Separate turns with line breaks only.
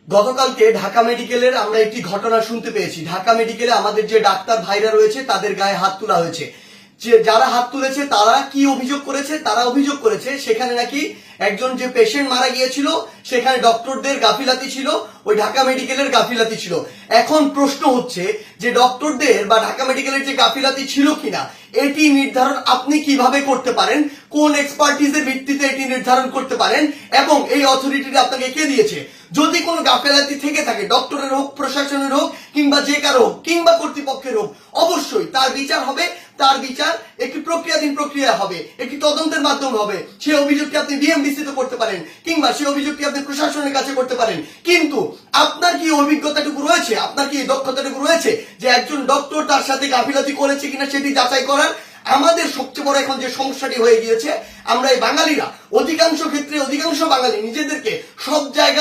গতকালকে ঢাকা মেডিকেলের আমরা একটি ঘটনা শুনতে পেয়েছি। ঢাকা মেডিকেলে আমাদের যে ডাক্তার ভাইরা রয়েছে তাদের গায়ে হাত তোলা হয়েছে। যে যারা হাত তুলেছে তারা কি অভিযোগ করেছে? তারা অভিযোগ করেছে সেখানে নাকি একজন যে পেশেন্ট মারা গিয়েছিল সেখানে ডক্টরদের গাফিলাতি ছিল, ওই ঢাকা মেডিকেলের গাফিলাতি ছিল। এখন প্রশ্ন হচ্ছে যে ডক্টরদের বা ঢাকা মেডিকেলের যে গাফিলাতি ছিল কিনা এটি নির্ধারণ আপনি কিভাবে করতে পারেন, কোন এক্সপার্টিজের ভিত্তিতে এটি নির্ধারণ করতে পারেন এবং এই অথরিটিটা আপনাকে কে দিয়েছে? যদি কোনো গাফিলাতি থেকে থাকে, ডক্টরের হোক, প্রশাসনের হোক, কিংবা যে কারো হোক, কিংবা কর্তৃপক্ষের হোক, অবশ্যই তার বিচার হবে। তার বিচার একটি প্রক্রিয়াধীন প্রক্রিয়া হবে, একটি তদন্তের মাধ্যমে হবে। সেই অভিযোগটি আপনি বিএমডিসি তে করতে পারেন কিংবা সেই অভিযোগটি আপনি প্রশাসনের কাছে করতে পারেন। কিন্তু আপনার কি অভিজ্ঞতাটুকু রয়েছে, আপনার কি দক্ষতাটুকু রয়েছে যে একজন ডক্টর তার সাথে গাফিলতি করেছে কিনা সেটি যাচাই করার? আমাদের সবচেয়ে বড় এখন যে সমস্যাটি হয়ে গিয়েছে, আমরা এই বাঙালিরা অধিকাংশ ক্ষেত্রে অধিকাংশ বাঙালি নিজেদেরকে সব জায়গায়